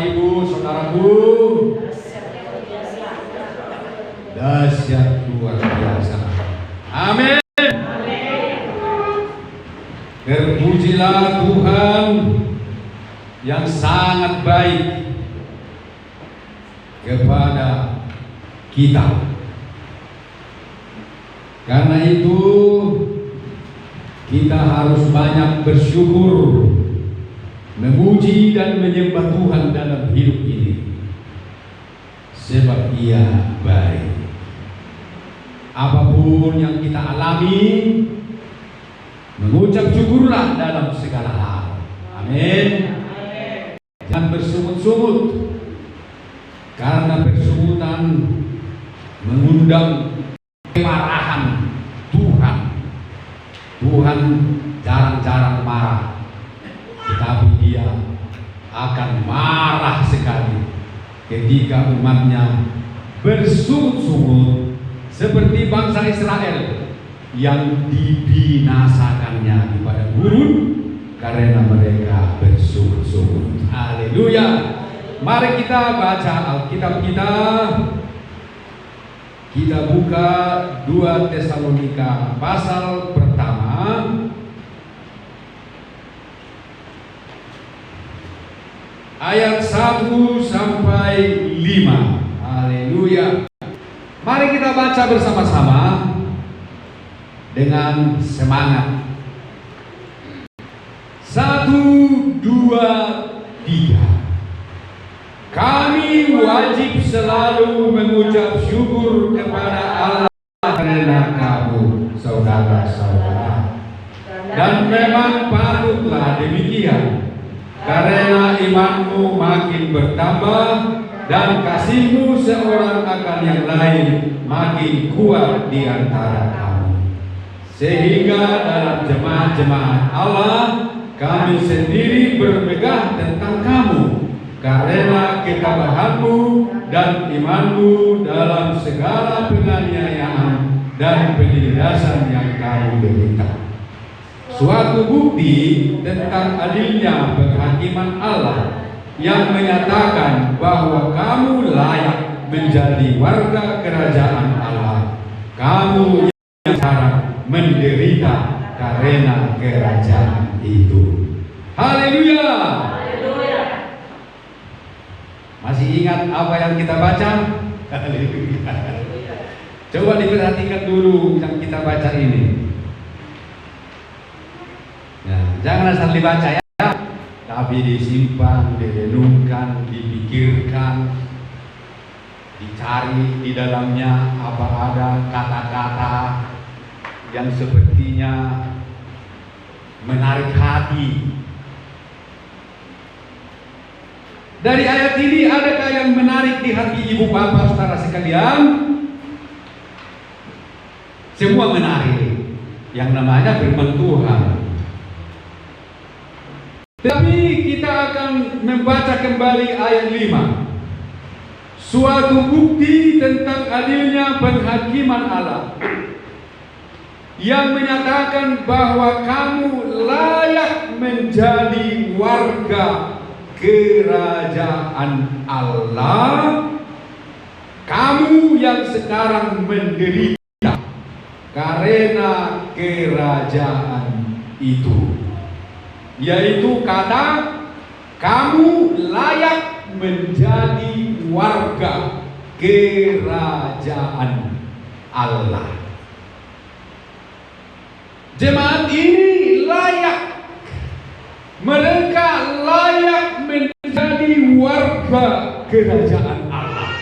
Ibu, saudaraku, dahsyat luar biasa. Amin. Terpujilah Tuhan yang sangat baik kepada kita. Karena itu kita harus banyak bersyukur, memuji dan menyembah Tuhan dalam hidup ini, sebab Ia baik. Apapun yang kita alami, mengucap syukurlah dalam segala hal. Amin. Jangan bersungut-sungut, karena bersungutan mengundang kemarahan Tuhan. Tuhan jarang-jarang marah, tetapi Dia akan marah sekali ketika umatnya bersungut-sungut seperti bangsa Israel yang dibinasakannya di padang gurun karena mereka bersungut-sungut. Haleluya. Mari kita baca Alkitab kita. Kita buka 2 Tesalonika pasal pertama ayat 1 sampai 5. Haleluya. Mari kita baca bersama-sama dengan semangat. 1, 2, 3. Kami wajib selalu mengucap syukur kepada Allah karena kamu, saudara-saudara. Dan memang patutlah demikian, karena imanmu makin bertambah dan kasihmu seorang akan yang lain makin kuat di antara kamu. Sehingga dalam jemaat-jemaat Allah kami sendiri bermegah tentang kamu, karena ketabahanmu dan imanmu dalam segala penganiayaan dan penindasan yang kamu derita. Suatu bukti tentang adilnya penghakiman Allah yang menyatakan bahwa kamu layak menjadi warga kerajaan Allah. Kamu yang sekarang menderita karena kerajaan itu. Haleluya. Masih ingat apa yang kita baca? Haleluya. Coba diperhatikan dulu yang kita baca ini. Ya, jangan asal dibaca ya, tapi disimpan, direnungkan, dipikirkan, dicari di dalamnya apa ada kata-kata yang sepertinya menarik hati. Dari ayat ini adakah yang menarik di hati ibu bapak saudara sekalian? Semua menarik, yang namanya firman Tuhan. Tapi kita akan membaca kembali ayat 5. Suatu bukti tentang adilnya penghakiman Allah yang menyatakan bahwa kamu layak menjadi warga kerajaan Allah, kamu yang sekarang menderita karena kerajaan itu, yaitu kata kamu layak menjadi warga kerajaan Allah. Jemaat ini layak, mereka layak menjadi warga kerajaan Allah.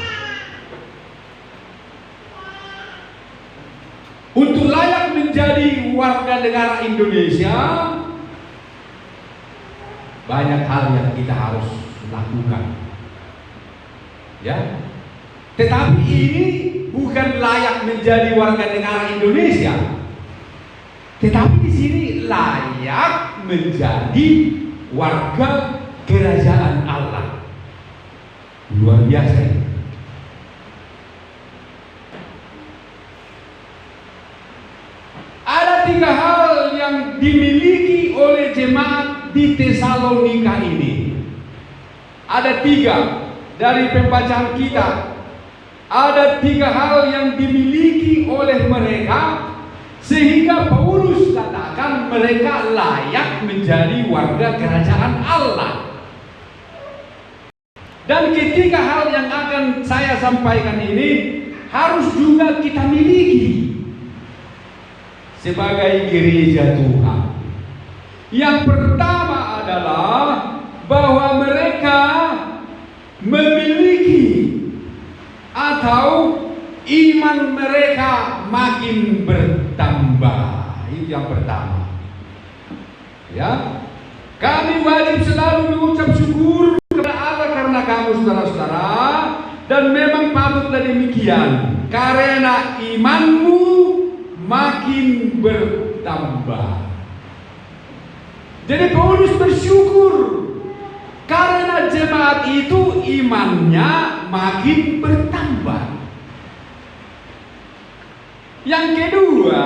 Untuk layak menjadi warga negara Indonesia, banyak hal yang kita harus lakukan. Ya. Tetapi ini bukan layak menjadi warga negara Indonesia. Tetapi di sini layak menjadi warga kerajaan Allah. Luar biasa. Ada 3 hal yang dimiliki oleh jemaat di Tesalonika ini. ada 3 dari pembacaan kita. Ada 3 hal yang dimiliki oleh mereka sehingga Paulus katakan mereka layak menjadi warga kerajaan Allah. Dan ketiga hal yang akan saya sampaikan ini harus juga kita miliki sebagai gereja Tuhan. Yang pertama adalah bahwa mereka memiliki atau iman mereka makin bertambah. Itu yang pertama. Ya, kami wajib selalu mengucap syukur kepada Allah karena kamu saudara-saudara, dan memang patutlah demikian karena imanmu makin bertambah. Jadi Paulus bersyukur karena jemaat itu imannya makin bertambah. Yang kedua,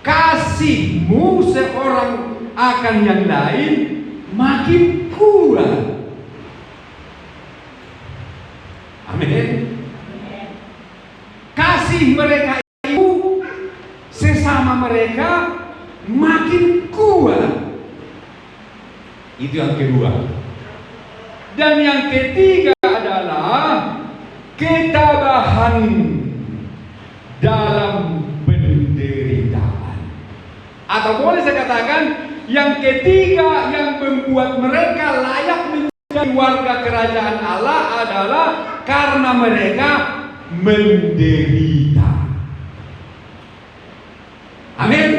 kasihmu seorang akan yang lain makin kuat. Amin. Kasih mereka itu sesama mereka makin kuat. Itu yang kedua. Dan yang ketiga adalah ketabahan dalam penderitaan. Atau boleh saya katakan, yang ketiga yang membuat mereka layak menjadi warga kerajaan Allah adalah karena mereka menderita. Amin.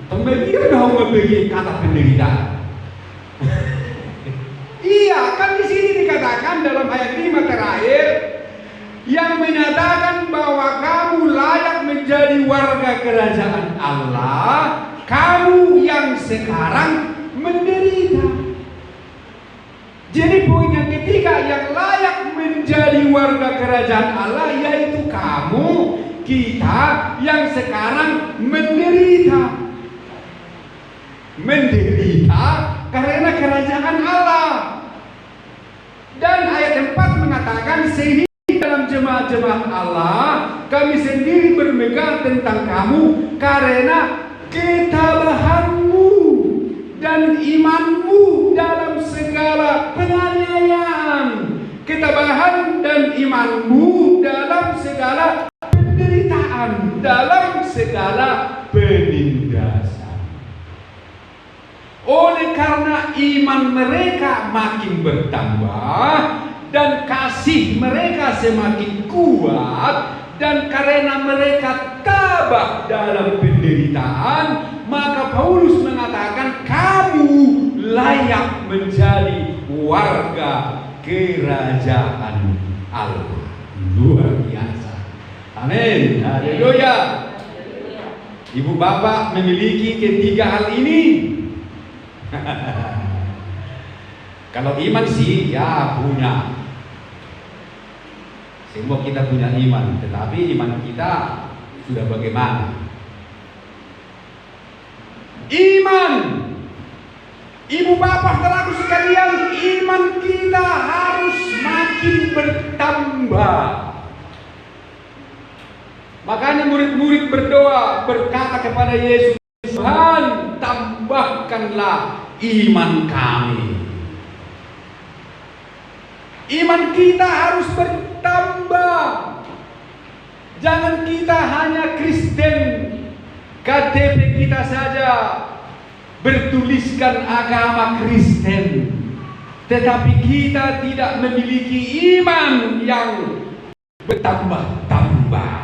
Pembagian dong membagi kata penderitaan. Iya, kan di sini dikatakan dalam ayat 5 terakhir yang menyatakan bahwa kamu layak menjadi warga kerajaan Allah, kamu yang sekarang menderita. Jadi poin yang ketiga yang layak menjadi warga kerajaan Allah yaitu kamu, kita yang sekarang menderita. Menderita karena kerajaan Allah. Dan ayat 4 mengatakan sehingga dalam jemaat-jemaat Allah kami sendiri bermegang tentang kamu karena ketabahanmu dan imanmu dalam segala penganiayaan, ketabahan dan imanmu dalam segala penderitaan, dalam segala penindasan. Oleh karena iman mereka makin bertambah dan kasih mereka semakin kuat, dan karena mereka tabah dalam penderitaan, maka Paulus mengatakan kamu layak menjadi warga kerajaan Allah. Luar biasa. Amin. Haleluya. Ibu bapak memiliki ketiga hal ini. Kalau iman sih ya punya. Semua kita punya iman, tetapi iman kita sudah bagaimana? Iman, ibu bapak saudaraku sekalian, iman kita harus makin bertambah. Makanya murid-murid berdoa berkata kepada Yesus, Tuhan, tambahkanlah iman kami. Iman kita harus bertambah. Jangan kita hanya Kristen, KTP kita saja bertuliskan agama Kristen, tetapi kita tidak memiliki iman yang bertambah-tambah.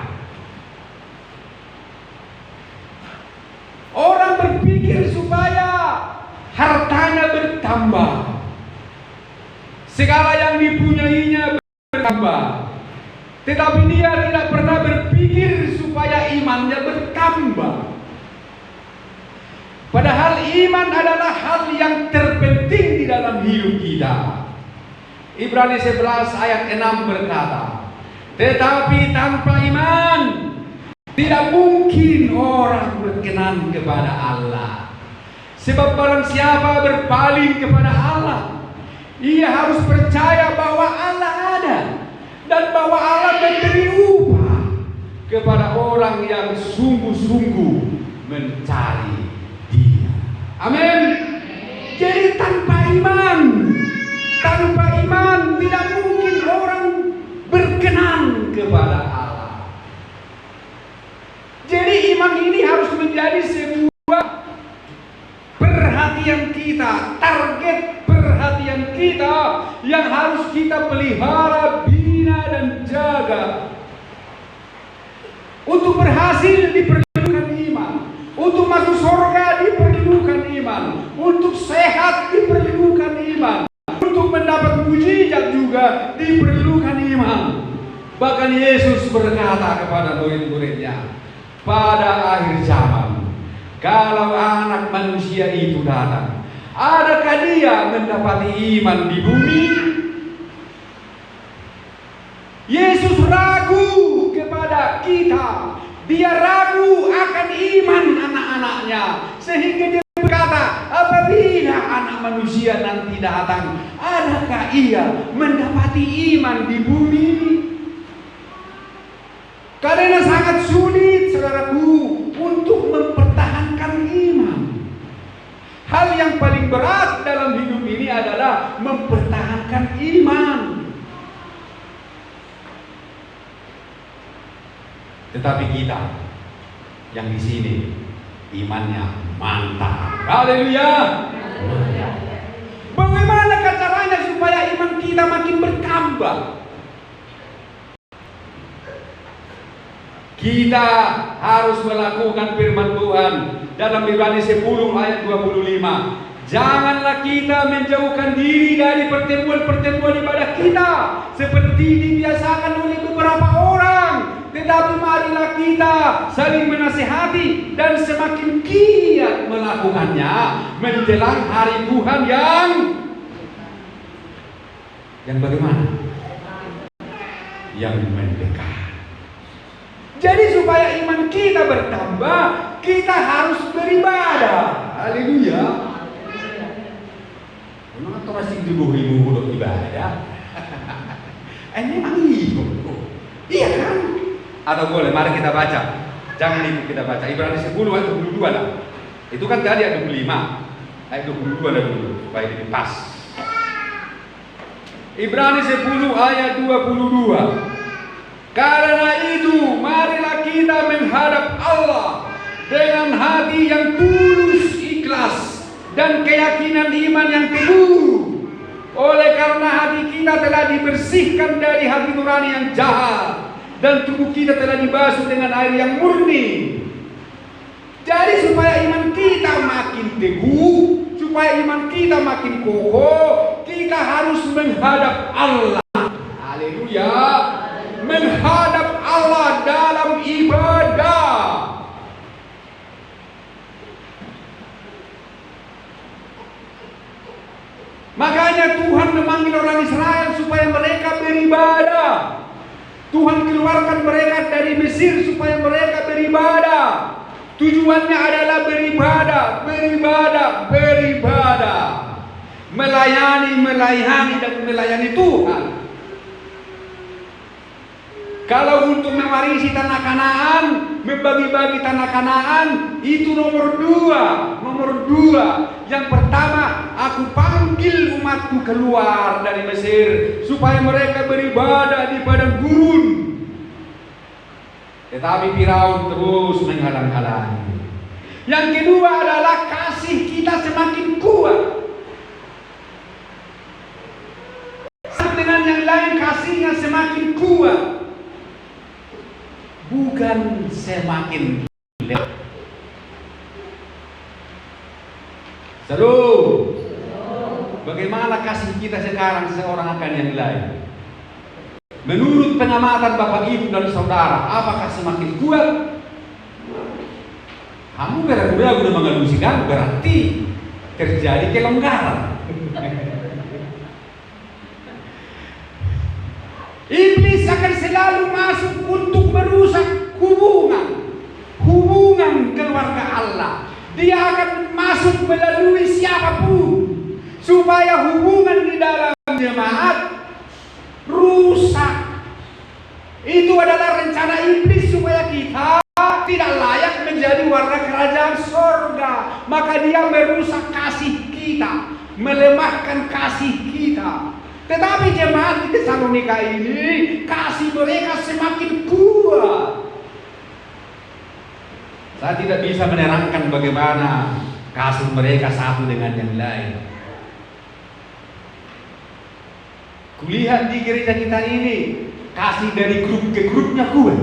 Orang berpikir supaya hartanya bertambah, segala yang dipunyainya bertambah, tetapi dia tidak pernah berpikir supaya imannya bertambah. Padahal iman adalah hal yang terpenting di dalam hidup kita. Ibrani 11 ayat 6 berkata, tetapi tanpa iman tidak mungkin orang berkenan kepada Allah. Sebab barang siapa berpaling kepada Allah, Ia harus percaya bahwa Allah ada dan bahwa Allah memberi upah kepada orang yang sungguh-sungguh mencari Dia. Amin. Jadi tanpa iman tidak mungkin orang berkenan kepada Allah. Jadi iman ini harus menjadi sebuah perhatian kita, target perhatian kita yang harus kita pelihara, bina dan jaga. Untuk berhasil diperlukan iman, untuk masuk surga diperlukan iman, untuk sehat diperlukan iman, untuk mendapat mujizat juga diperlukan iman. Bahkan Yesus berkata kepada murid-muridnya, pada akhir zaman, kalau anak manusia itu datang, adakah dia mendapati iman di bumi? Yesus ragu kepada kita. Dia ragu akan iman anak-anaknya, sehingga dia berkata, apabila anak manusia nanti datang, adakah ia mendapati iman di bumi? Karena sangat sulit, saudaraku, untuk mempertahankan iman. Hal yang paling berat dalam hidup ini adalah mempertahankan iman. Tetapi kita yang di sini imannya mantap. Haleluya. Bagaimana caranya supaya iman kita makin bertambah? Kita harus melakukan firman Tuhan dalam Ibrani 10 ayat 25. Janganlah kita menjauhkan diri dari pertemuan-pertemuan ibadah kita seperti dibiasakan oleh beberapa orang, tetapi marilah kita saling menasihati dan semakin giat melakukannya menjelang hari Tuhan yang bagaimana? Yang mendekat. Jadi supaya iman kita bertambah, kita harus beribadah. Haleluya. Memang atau masih ribu-ribu untuk ibadah? Memang itu. Iya kan? Atau boleh, mari kita baca. Jangan ikut kita baca. Ibrani 10 ayat 22 lah. Itu kan tadi ayat 25. Ayat 22 lah dulu, supaya ini pas. Ibrani 10 ayat 22. Karena itu, marilah kita menghadap Allah dengan hati yang tulus ikhlas dan keyakinan iman yang teguh. Oleh karena hati kita telah dibersihkan dari hati nurani yang jahat dan tubuh kita telah dibasuh dengan air yang murni. Jadi supaya iman kita makin teguh, supaya iman kita makin kokoh, kita harus menghadap Allah. Haleluya. Menghadap Allah dalam ibadah. Makanya Tuhan memanggil orang Israel supaya mereka beribadah. Tuhan keluarkan mereka dari Mesir supaya mereka beribadah. Tujuannya adalah beribadah. Melayani dan melayani Tuhan. Kalau untuk mewarisi tanah Kanaan, membagi-bagi tanah Kanaan, itu nomor dua. Yang pertama, aku panggil umatku keluar dari Mesir supaya mereka beribadah di padang gurun. Tetapi Firaun terus menghalang-halangi. Yang kedua adalah kasih kita semakin kuat. Satu dengan yang lain kasihnya semakin kuat. Bukan semakin lemah. Seru. Bagaimana kasih kita sekarang seorang akan yang lain? Menurut pengamatan Bapak Ibu dan Saudara, apakah semakin kuat? Kamu beragu-ragu dan mengelusikan, berarti terjadi kelonggaran. Iblis akan selalu masuk untuk merusak hubungan keluarga Allah. Dia akan masuk melalui siapapun supaya hubungan di dalam jemaat rusak. Itu adalah rencana iblis supaya kita tidak layak menjadi warga kerajaan sorga. Maka dia merusak kasih kita, melemahkan kasih kita. Tetapi jemaat di Tesalonika ini, kasih mereka semakin kuat. Saya tidak bisa menerangkan bagaimana kasih mereka satu dengan yang lain. Kulihat di gereja kita ini, kasih dari grup ke grupnya kuat.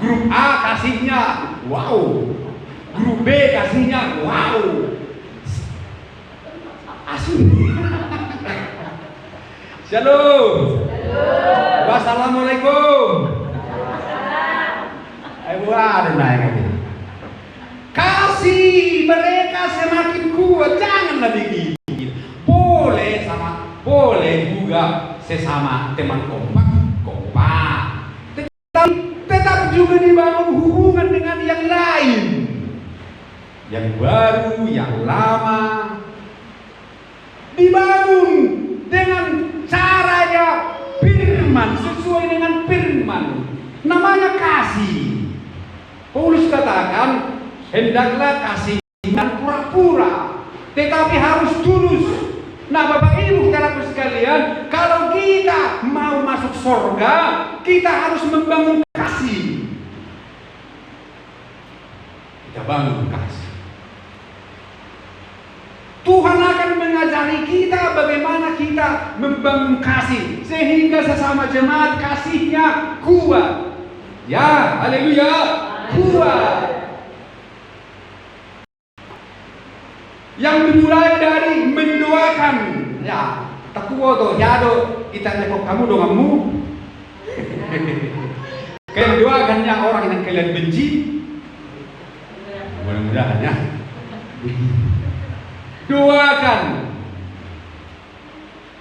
Grup A kasihnya wow, grup B kasihnya wow. Asli. Shalom. Wassalamualaikum. Kasih mereka semakin kuat, janganlah begitu. Boleh juga sesama teman kompak. Tetap juga dibangun hubungan dengan yang lain, yang baru, yang lama. Dibangun dengan caranya firman, sesuai dengan firman. Namanya kasih. Paulus katakan, hendaklah kasih dengan pura-pura, tetapi harus tulus. Nah, Bapak Ibu saudara sekalian, kalau kita mau masuk surga, kita harus membangun kasih. Kita bangun kasih. Tuhan akan mengajari kita bagaimana kita membangun kasih sehingga sesama jemaat kasihnya kuat. Ya, haleluya, kuat. Yang dimulai dari mendoakan. Ya, takuwo to, yado kita nekok kamu doamu. Kalian doakannya orang yang kalian benci. Mudah-mudahan ya. Doakan.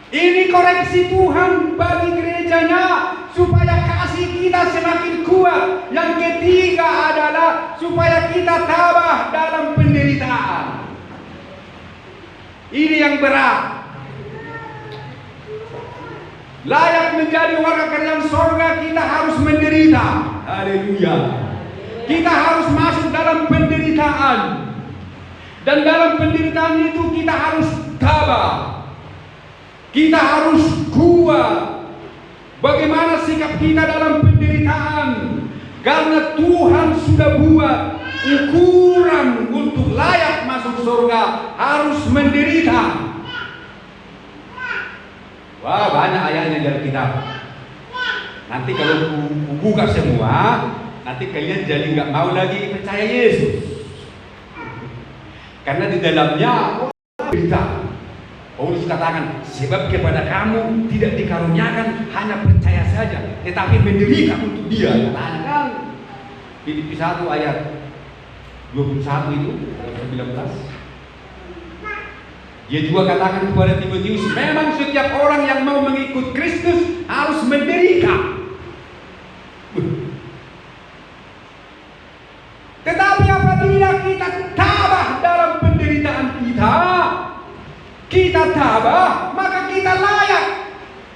Ini koreksi Tuhan bagi gerejanya supaya kasih kita semakin kuat. Yang ketiga adalah supaya kita tabah dalam penderitaan. Ini yang berat. Layak menjadi warga kerajaan sorga, kita harus menderita. Haleluya. Kita harus masuk dalam penderitaan. Dan dalam penderitaan itu kita harus tabah. Kita harus kuat. Bagaimana sikap kita dalam penderitaan? Karena Tuhan sudah buat ukuran untuk layak masuk surga harus menderita. Wah, banyak ayatnya dari kitab. Nanti kalau buka semua, nanti kalian jadi nggak mau lagi percaya Yesus. Karena di dalamnya berita. Paulus katakan, sebab kepada kamu tidak dikaruniakan hanya percaya saja, tetapi menderita untuk Dia. Katakan Filipi 1 ayat 21 itu, 19. Dia juga katakan kepada Timotius, memang setiap orang yang mau mengikut Kristus harus menderita. Tetapi apabila kita tabah dalam penderitaan kita tabah, maka kita layak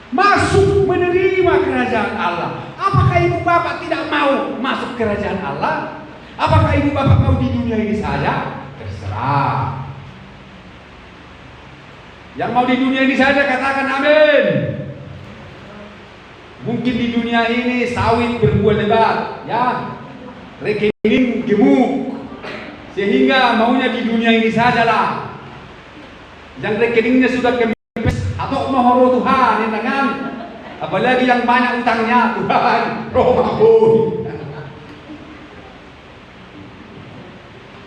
masuk menerima kerajaan Allah. Apakah ibu bapak tidak mau masuk kerajaan Allah? Apakah ibu bapak mau di dunia ini saja? Terserah. Yang mau di dunia ini saja katakan amin. Mungkin di dunia ini sawit berbuah lebat, ya, rekening gemuk, sehingga maunya di dunia ini sajalah. Yang rekeningnya sudah kempes atau mohon Tuhan, ya kan? Apalagi yang banyak utangnya, Tuhan, roh ampun.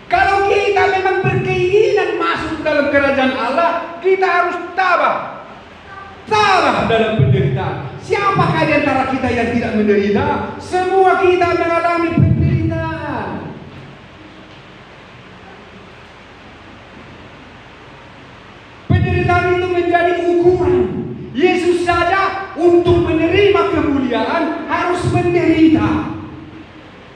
Kalau kita memang berkeinginan masuk dalam kerajaan Allah, kita harus tabah dalam penderitaan. Siapakah di antara kita yang tidak menderita? Semua kita mengalami penderitaan. Penderitaan itu menjadi ukuran. Yesus saja untuk menerima kemuliaan harus menderita.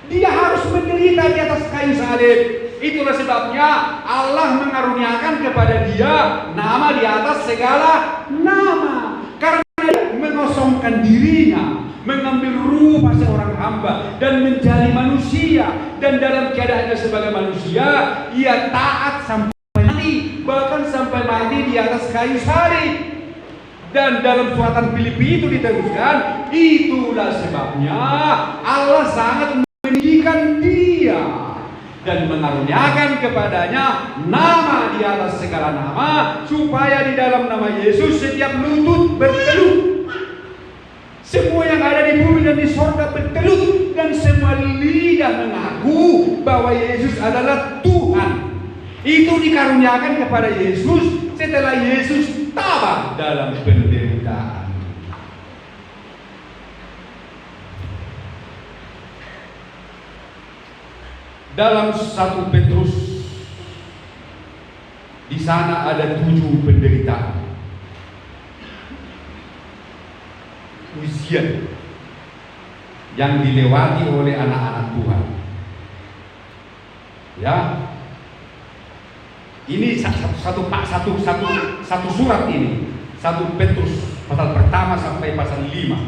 Dia harus menderita di atas kayu salib. Itulah sebabnya Allah mengaruniakan kepada dia nama di atas segala nama. Karena dia mengosongkan dirinya, mengambil rupa seorang hamba dan menjadi manusia. Dan dalam keadaannya sebagai manusia, ia taat sampai mati, bahkan sampai mati di atas kayu salib. Dan dalam suratan Filipi itu diteruskan, itulah sebabnya Allah sangat meninggikan dia dan mengaruniakan kepadanya nama di atas segala nama, supaya di dalam nama Yesus setiap lutut bertelut, semua yang ada di bumi dan di sorga bertelut, dan semua lidah mengaku bahwa Yesus adalah Tuhan. Itu dikaruniakan kepada Yesus setelah Yesus tabah dalam penderitaan. Dalam 1 Petrus, di sana ada 7 penderitaan, ujian yang dilewati oleh anak-anak Tuhan. Ya, ini satu surat ini, 1 Petrus pasal pertama sampai pasal 5.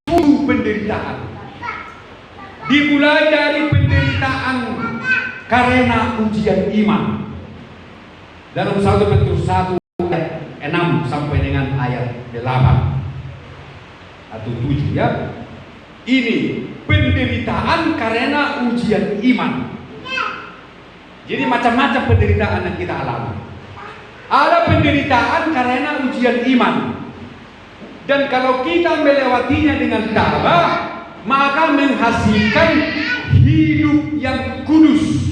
7 penderitaan. Dimulai dari penderitaan karena ujian iman. Dalam 1 Petrus 1 ayat 6 sampai dengan ayat 8 atau 7 ya. Ini penderitaan karena ujian iman. Jadi macam-macam penderitaan yang kita alami. Ada penderitaan karena ujian iman. Dan kalau kita melewatinya dengan tabah, maka menghasilkan hidup yang kudus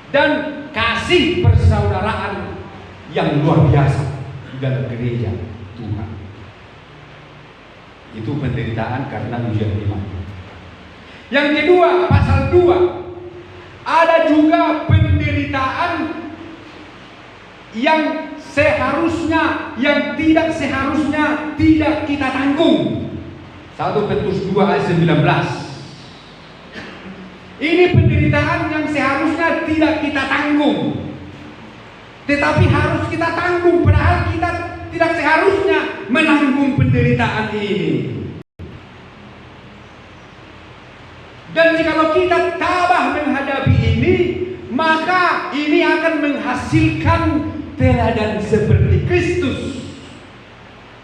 dan kasih persaudaraan yang luar biasa dalam gereja Tuhan. Itu penderitaan karena ujian iman. Yang kedua, pasal 2, ada juga penderitaan yang seharusnya, yang tidak seharusnya tidak kita tanggung. 1 Petrus 2 ayat 19. Ini penderitaan yang seharusnya tidak kita tanggung, tetapi harus kita tanggung, padahal kita tidak seharusnya menanggung penderitaan ini. Dan jikalau kita tabah menghadapi ini, maka ini akan menghasilkan teladan seperti Kristus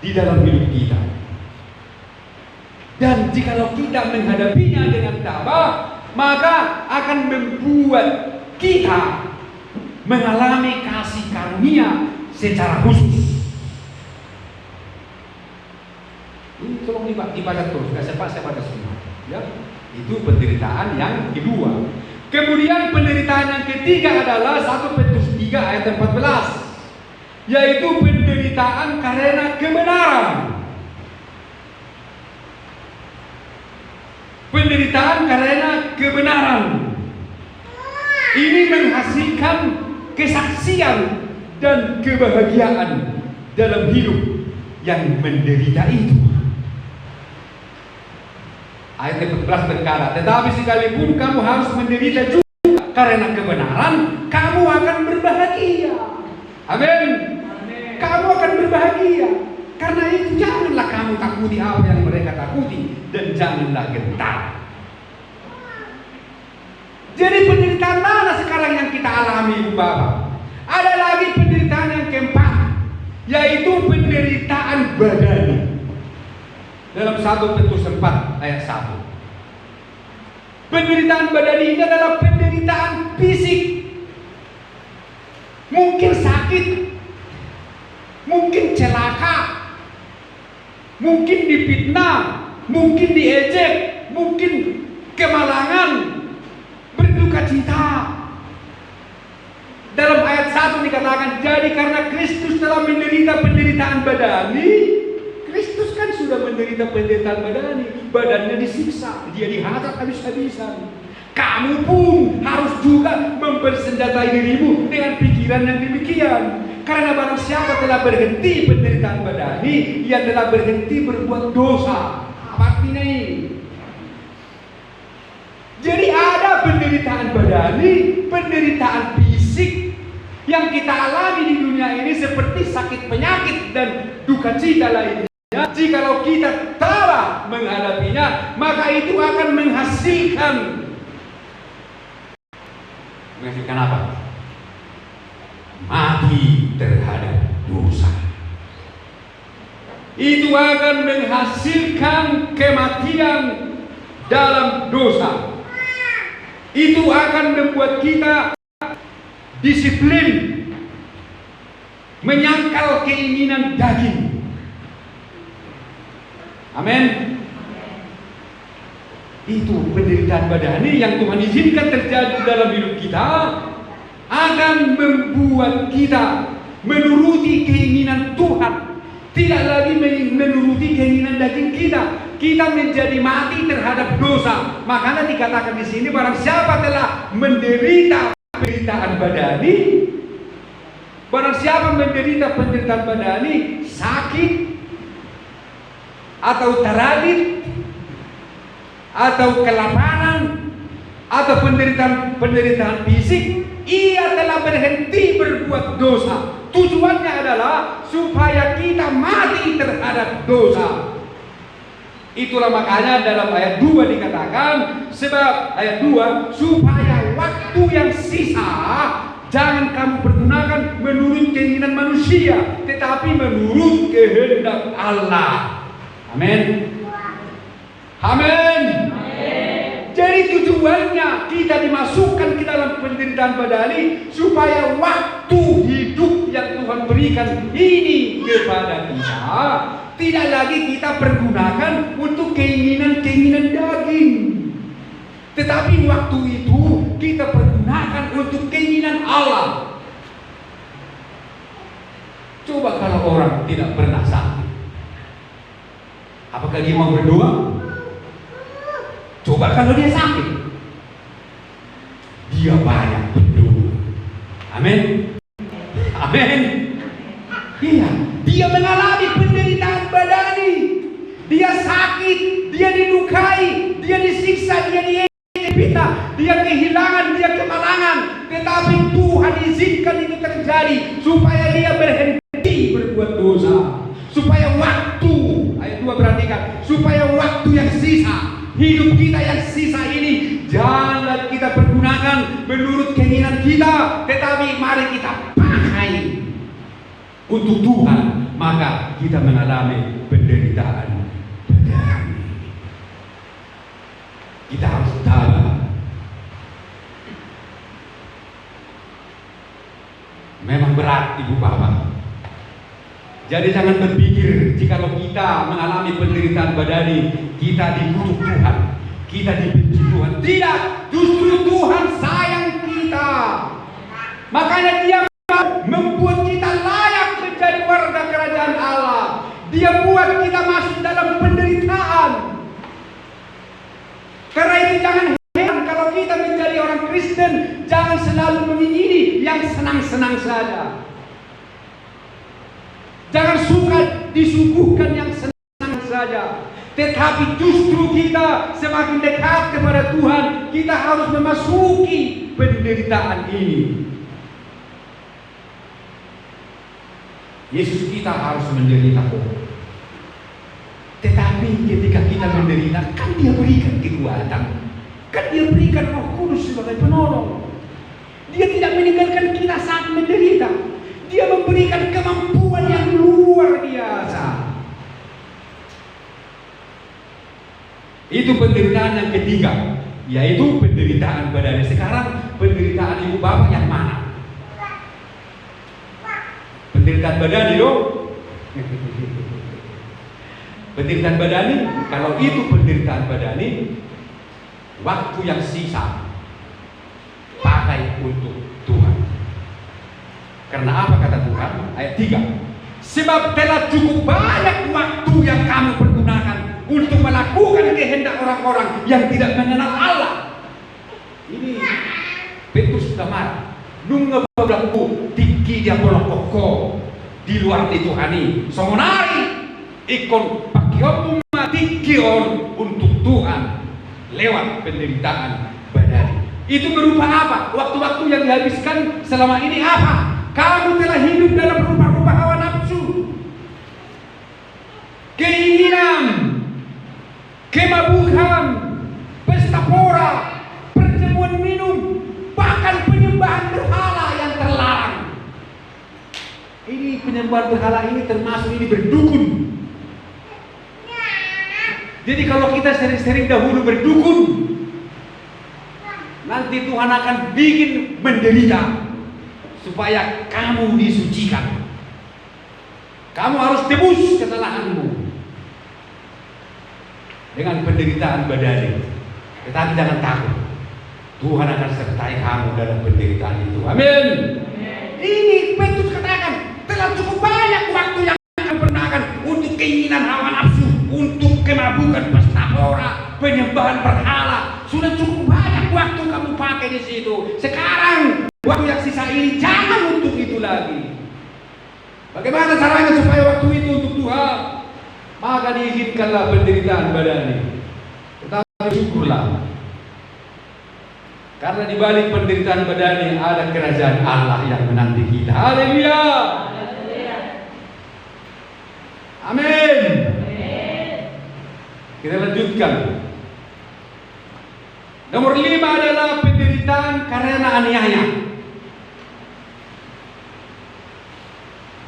di dalam hidup kita. Dan jikalau kita menghadapinya dengan tabah, maka akan membuat kita mengalami kasih karunia secara khusus. Ini tolong dibaca terus, saya baca semua. Ya, itu penderitaan yang kedua. Kemudian penderitaan yang ketiga adalah 1 Petrus 3 ayat 14, yaitu penderitaan karena kebenaran. Penderitaan karena kebenaran ini menghasilkan kesaksian dan kebahagiaan dalam hidup yang menderita itu. Ayat 14 berkata, tetapi sekalipun kamu harus menderita juga karena kebenaran, kamu akan berbahagia. Amin. Kamu akan berbahagia. Karena itu janganlah kamu takuti apa yang mereka takuti, dan janganlah gentar. Jadi penderitaan mana sekarang yang kita alami, Ibu Bapak? Ada lagi penderitaan yang keempat, yaitu penderitaan badani. Dalam 1 Petrus 4 ayat 1. Penderitaan badani ini adalah penderitaan fisik. Mungkin sakit, mungkin celaka, mungkin difitnah, mungkin diejek, mungkin kemalangan, berduka cita. Dalam ayat 1 dikatakan, jadi karena Kristus telah menderita penderitaan badani, Kristus kan sudah menderita penderitaan badani, badannya disiksa, dia dihajar habis-habisan. Kamu pun harus juga mempersenjatai dirimu dengan pikiran yang demikian. Karena barang siapa telah berhenti penderitaan badani, ia telah berhenti berbuat dosa. Apa artinya ini? Jadi ada penderitaan badani, penderitaan fisik yang kita alami di dunia ini seperti sakit penyakit dan duka cita lainnya. Jikalau kita tabah menghadapinya, maka itu akan menghasilkan apa? Mati terhadap dosa. Itu akan menghasilkan kematian dalam dosa. Itu akan membuat kita disiplin, menyangkal keinginan daging. Amin. Itu penderitaan badani yang Tuhan izinkan terjadi dalam hidup kita akan membuat kita menuruti keinginan Tuhan, tidak lagi menuruti keinginan daging kita. Kita menjadi mati terhadap dosa. Makanya dikatakan di sini, barang siapa telah menderita penderitaan badani, barang siapa menderita penderitaan badani, sakit atau teradit atau kelaparan atau penderitaan fisik, ia telah berhenti berbuat dosa. Tujuannya adalah supaya kita mati terhadap dosa. Itulah makanya dalam ayat 2 dikatakan, sebab ayat 2, supaya waktu yang sisa jangan kamu pergunakan menurut keinginan manusia, tetapi menurut kehendak Allah. Amin. Amin. Jadi tujuannya kita dimasukkan ke dalam penderitaan badani supaya waktu hidup yang Tuhan berikan ini kepada kita tidak lagi kita pergunakan untuk keinginan-keinginan daging, tetapi waktu itu kita pergunakan untuk keinginan Allah. Coba kalau orang tidak pernah sakit, apakah dia mau berdoa? Coba kalau dia sakit, dia banyak berdoa. Amin. Amin. Iya, dia mengalami penderitaan badani, dia sakit, dia dilukai, dia disiksa, dia diejek, dia kehilangan, dia kemalangan. Tetapi Tuhan izinkan itu terjadi supaya dia berhenti berbuat dosa, supaya waktu, ayat 2 perhatikan, supaya waktu yang sisa, hidup kita yang sisa ini jangan kita pergunakan menurut keinginan kita, tetapi mari kita pakai untuk Tuhan, maka kita mengalami penderitaan badani. Kita harus tabah. Memang berat ibu bapak. Jadi jangan berpikir jikalau kita mengalami penderitaan badani kita dikutuk Tuhan, kita dibenci Tuhan. Tidak, justru Tuhan sayang kita. Makanya Dia membuat kita layak menjadi warga kerajaan Allah. Dia buat kita masuk dalam penderitaan. Karena itu jangan heran kalau kita menjadi orang Kristen, jangan selalu mengingini yang senang-senang saja. Jangan suka disuguhkan yang senang saja. Tetapi justru kita semakin dekat kepada Tuhan, kita harus memasuki penderitaan ini. Yesus kita harus menderita. Tetapi ketika kita menderita, kan Dia berikan kekuatan, kan Dia berikan Roh Kudus sebagai penolong. Dia tidak meninggalkan kita saat menderita. Dia memberikan kemampuan yang luar biasa. Itu penderitaan yang ketiga, yaitu penderitaan badani. Sekarang penderitaan ibu bapak yang mana? Penderitaan badani dong. Penderitaan badani, kalau itu penderitaan badani, waktu yang sisa pakai untuk Tuhan. Karena apa kata Tuhan? Ayat 3. Sebab telah cukup banyak waktu yang kamu pergunakan untuk melakukan kehendak orang-orang yang tidak mengenal Allah. Ini Petrus sudah marah. Nunggu berlaku tinggi dia bolong di luar Tuhani. Songonari ikon pakiom tinggi untuk Tuhan lewat penderitaan badani. Itu berupa apa? Waktu-waktu yang dihabiskan selama ini apa? Kamu telah hidup dalam rupa-rupa hawa nafsu, keinginan, kemabukan, pesta pora, perjamuan minum, bahkan penyembahan berhala yang terlarang. Ini penyembahan berhala ini termasuk ini berdukun. Jadi kalau kita sering-sering dahulu berdukun, nanti Tuhan akan bikin menderita supaya kamu disucikan. Kamu harus tebus kesalahanmu dengan penderitaan badani. Tetapi jangan takut, Tuhan akan sertai kamu dalam penderitaan itu. Amin. Ini Petrus katakan, telah cukup banyak waktu yang akan pergunakan untuk keinginan hawa nafsu, untuk kemabukan, pesta pora, penyembahan berhala. Sudah cukup banyak waktu kamu pakai di situ. Sekarang waktu yang sisa ini jangan untuk itu lagi. Bagaimana caranya supaya waktu itu untuk Tuhan? Maka diizinkanlah penderitaan badani. Tetapi syukurlah, karena di balik penderitaan badani ada kerajaan Allah yang menanti kita. Haleluya. Amin. Kita lanjutkan. Nomor 5 adalah penderitaan karena aniaya.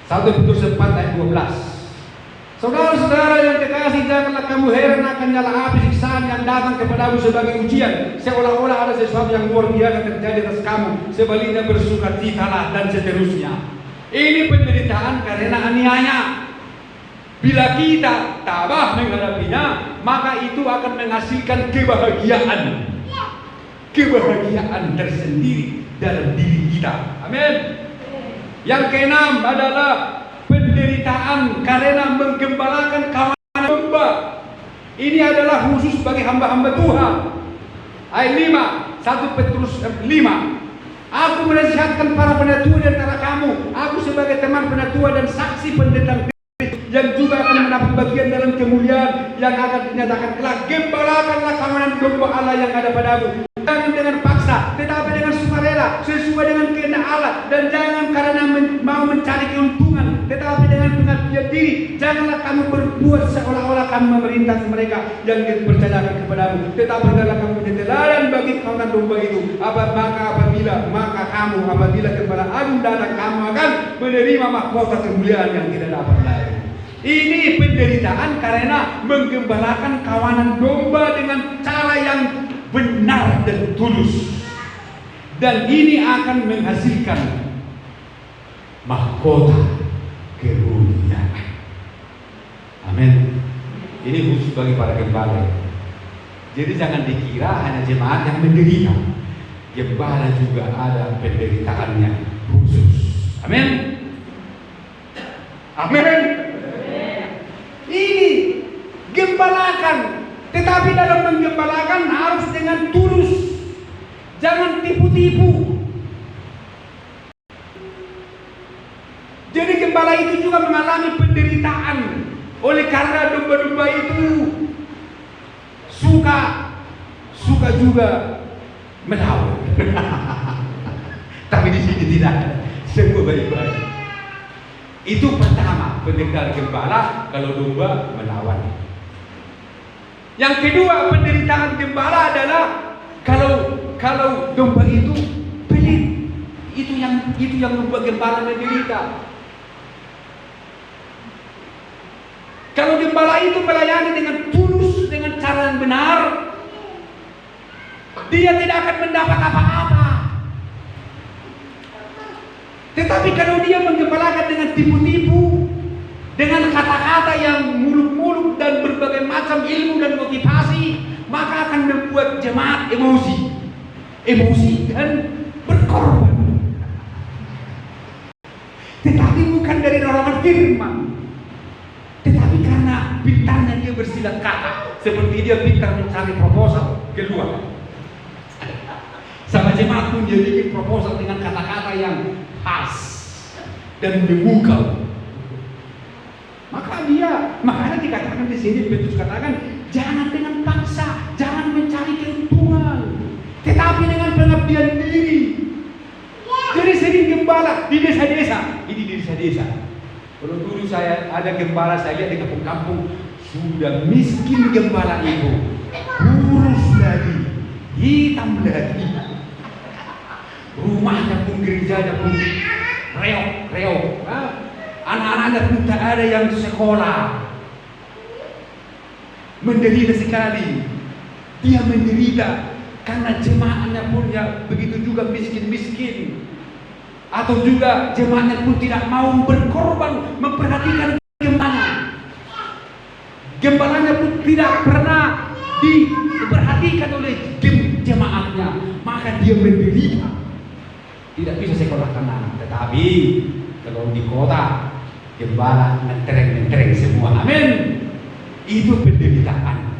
1 Petrus 4 ayat 12. Saudara-saudara yang kekasih, janganlah kamu heran akan nyala api siksaan yang datang kepadamu sebagai ujian, seolah-olah ada sesuatu yang luar biasa terjadi atas kamu. Sebaliknya bersukacitalah dan seterusnya. Ini penderitaan karena aniaya. Bila kita tabah menghadapinya, maka itu akan menghasilkan kebahagiaan. Kebahagiaan tersendiri dalam diri kita. Amin. Yang keenam adalah penderitaan karena menggembalakan kawanan domba. Ini adalah khusus bagi hamba-hamba Tuhan. Ayat 5, 1 Petrus 5. Aku menasihatkan para penatua di antara kamu, aku sebagai teman penatua dan saksi pendeta yang juga akan mendapat bagian dalam kemuliaan yang akan dinyatakan kelak. Gembalakanlah kawanan domba Allah yang ada padamu, jangan dengan paksa, tetapi dengan sukarela, sesuai dengan kehendak Allah, dan jangan karena mau mencari keuntungan, tetapi dengan pengabdian diri. Janganlah kamu berbuat seolah-olah kamu memerintah mereka yang dipercayakan kepadamu, tetapi adalah kamu menjadi teladan bagi kawanan domba itu. Maka kamu apabila gembala agung datang, kamu akan menerima mahkota kemuliaan yang tidak dapat lagi. Ini penderitaan karena menggembalakan kawanan domba dengan cara yang benar dan tulus, dan ini akan menghasilkan mahkota kemuliaan. Amin. Ini khusus bagi para gembala. Jadi jangan dikira hanya jemaat yang menderita. Gembala juga ada penderitaannya khusus. Amin. Amin. Ini gembalakan, tetapi dalam menggembalakan harus dengan tulus. Jangan tipu-tipu. Jadi gembala itu juga mengalami penderitaan oleh karena domba-domba itu suka juga melawan. Tapi di sini tidak, semua baik-baik. Itu pertama, penderitaan gembala kalau domba melawan. Yang kedua, penderitaan gembala adalah kalau domba itu pelit. Itu yang membuat gembala menderita. Kalau gembala itu melayani dengan tulus, dengan cara yang benar, dia tidak akan mendapat apa-apa. Tetapi kalau dia menggembalakan dengan tipu-tipu, dengan kata-kata yang muluk-muluk dan berbagai macam ilmu dan motivasi, maka akan membuat jemaat emosi dan berkorban. Tetapi bukan dari dorongan firman, tetapi karena pintarnya dia bersilat kata, seperti dia pintar mencari proposal keluar. Sama jemaat pun dia bikin proposal dengan kata-kata yang khas dan memukau. Makanya dikatakan di sini, Petrus katakan, jangan dengan paksa, jangan mencari keuntungan, tetapi dengan pengabdian diri. Jadi sering gembala di desa-desa. Ini di desa-desa. Kalau dulu saya ada gembala, saya lihat di kampung-kampung sudah miskin gembala itu, kurus lagi, hitam lagi. Rumahnya pun, gerejanya pun reok. Anak-anaknya pun tak ada yang sekolah. Menderita sekali. Dia menderita karena jemaahnya pun ya begitu juga miskin-miskin. Atau juga jemaahnya pun tidak mau berkorban memperhatikan gembala. Gembalanya pun tidak pernah diperhatikan oleh jemaahnya, maka dia menderita. Tidak bisa sekolahkan anak. Tetapi kalau di kota gembala mentereng semua. Amin. Itu penderitaan.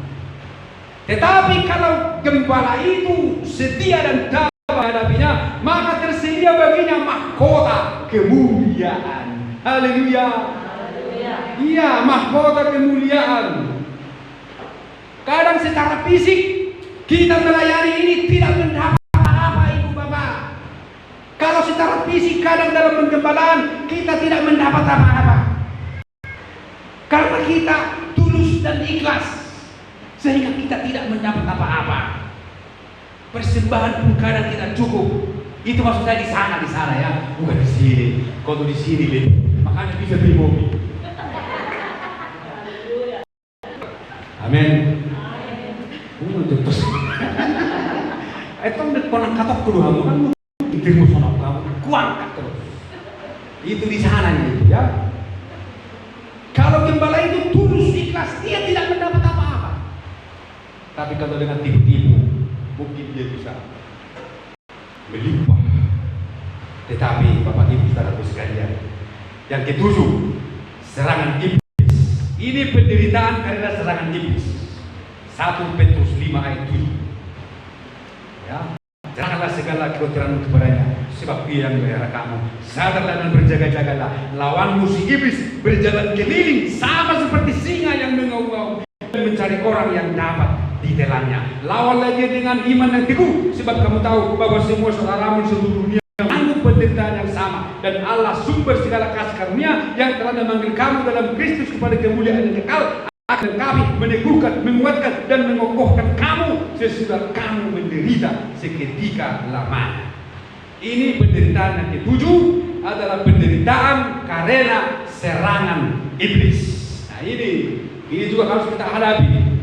Tetapi kalau gembala itu setia dan tabah menghadapinya, maka tersedia baginya mahkota kemuliaan. Haleluya. Iya, mahkota kemuliaan. Kadang secara fisik kita melayani ini tidak mendapat apa-apa, Ibu Bapak. Kalau secara fisik kadang dalam penggembalaan kita tidak mendapat apa-apa. Karena kita tulus dan ikhlas, sehingga kita tidak mendapat apa-apa. Persembahan pun kadang tidak cukup. Itu maksud saya di sana ya, bukan di sini. Kalau di sini makanya bisa beli mobil. Amin. Terus. Itu kolang katok dulu kamu kan, terima sonok kamu, kuangkat terus. Itu di sana itu ya. Kalau gembala itu tulus ikhlas, dia tidak mendapat apa-apa. Tapi kalau dengan tipu-tipu, mungkin dia bisa melimpah. Tetapi Bapak Ibu saudaraku sekalian, yang ketujuh, serangan iblis. Ini penderitaan karena serangan iblis. 1 Petrus 5 ayat 7. Ya, janganlah segala kekotoran kepadanya, sebab dia yang melihara kamu. Sadarlah dan berjaga-jagalah. Lawanmu si iblis berjalan keliling sama seperti singa yang mengaum-ngaum dan mencari orang yang dapat ditelannya. Lawanlah dia dengan iman yang teguh, sebab kamu tahu bahwa semua saudaramu di seluruh dunia menanggung penderitaan yang sama, dan Allah sumber segala kasih karunia yang telah memanggil kamu dalam Kristus kepada kemuliaan yang kekal, akan kami meneguhkan, menguatkan dan mengokohkan kamu sesudah kamu menderita seketika lamanya. Ini penderitaan yang ketujuh adalah penderitaan karena serangan iblis. Nah ini juga harus kita hadapi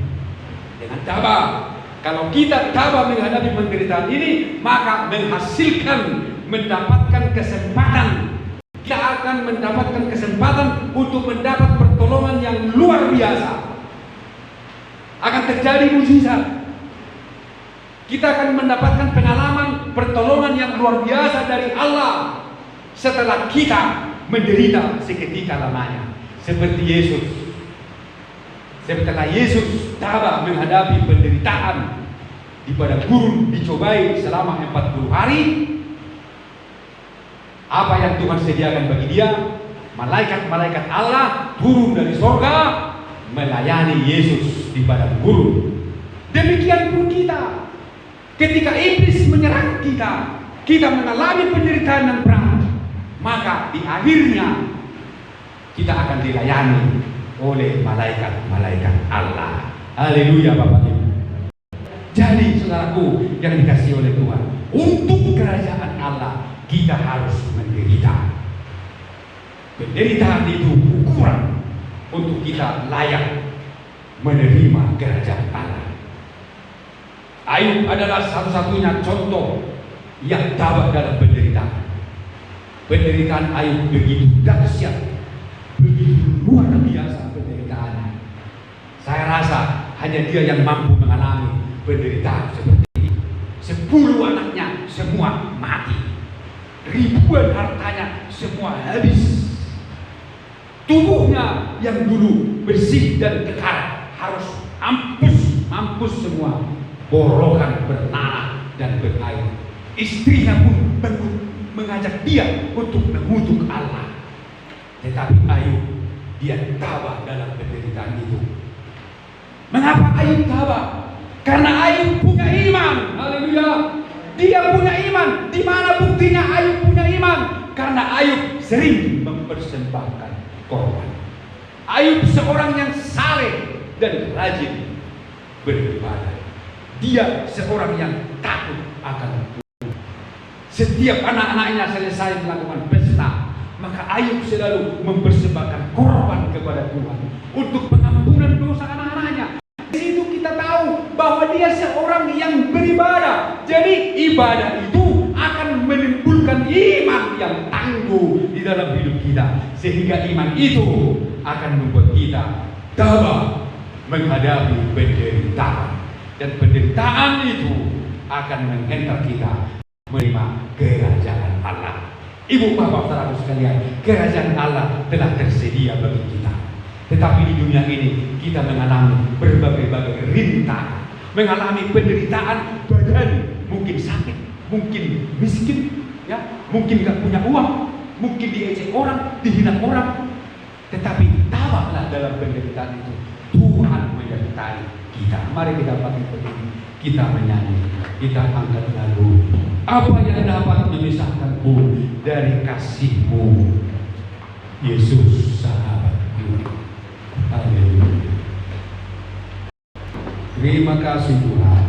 dengan tabah. Kalau kita tabah menghadapi penderitaan ini, maka menghasilkan mendapatkan kesempatan. Kita akan mendapatkan kesempatan untuk mendapat pertolongan yang luar biasa. Akan terjadi mukjizat. Kita akan mendapatkan pengalaman pertolongan yang luar biasa dari Allah setelah kita menderita seketika lamanya. Seperti Yesus. Setelah Yesus tabah menghadapi penderitaan di padang gurun, dicobai selama 40 hari. Apa yang Tuhan sediakan bagi dia? Malaikat-malaikat Allah turun dari sorga melayani Yesus di padang gurun. Demikian pun kita. Ketika iblis menyerang kita, kita mengalami penderitaan yang berat, maka di akhirnya kita akan dilayani oleh malaikat-malaikat Allah. Haleluya Bapak Ibu. Jadi saudaraku yang dikasihi oleh Tuhan, untuk kerajaan Allah kita harus menderita. Penderitaan itu ukuran untuk kita layak menerima kerajaan Allah. Ayub adalah satu-satunya contoh yang tabah dalam penderitaan. Penderitaan Ayub begitu dahsyat, begitu luar biasa penderitaannya. Saya rasa hanya dia yang mampu mengalami penderitaan seperti ini. 10 anaknya semua mati. Ribuan hartanya semua habis. Tubuhnya yang dulu bersih dan kekar harus mampus semua, borokan bernanah dan berair. Istrinya pun mengajak dia untuk mengutuk Allah. Tetapi Ayub, dia tabah dalam penderitaan itu. Mengapa Ayub tabah? Karena Ayub punya iman. Haleluya. Dia punya iman. Di mana buktinya Ayub punya iman? Karena Ayub sering mempersembahkan korban. Ayub seorang yang saleh dan rajin beribadah. Dia seorang yang takut akan Tuhan. Setiap anak-anaknya selesai melakukan pesta, maka Ayub selalu mempersembahkan korban kepada Tuhan untuk pengampunan dosa anak-anaknya. Di situ kita tahu bahwa dia seorang yang beribadah. Jadi ibadah itu akan menimbulkan iman yang tangguh di dalam hidup kita, sehingga iman itu akan membuat kita tabah menghadapi penderitaan, dan penderitaan itu akan menghantar kita menerima kerajaan Allah. Ibu bapak saudaraku sekalian, kerajaan Allah telah tersedia bagi kita. Tetapi di dunia ini kita mengalami berbagai rintangan, mengalami penderitaan badan, mungkin sakit, mungkin miskin, ya, mungkin gak punya uang, mungkin diejek orang, dihina orang. Tetapi tabahlah dalam penderitaan itu. Tuhan menyertai kita. Mari kita pakai berdiri, kita menyanyi, kita angkat lagu. Apa yang dapat memisahkanku dari kasih-Mu, Yesus sahabatku. Haleluya. Terima kasih Tuhan.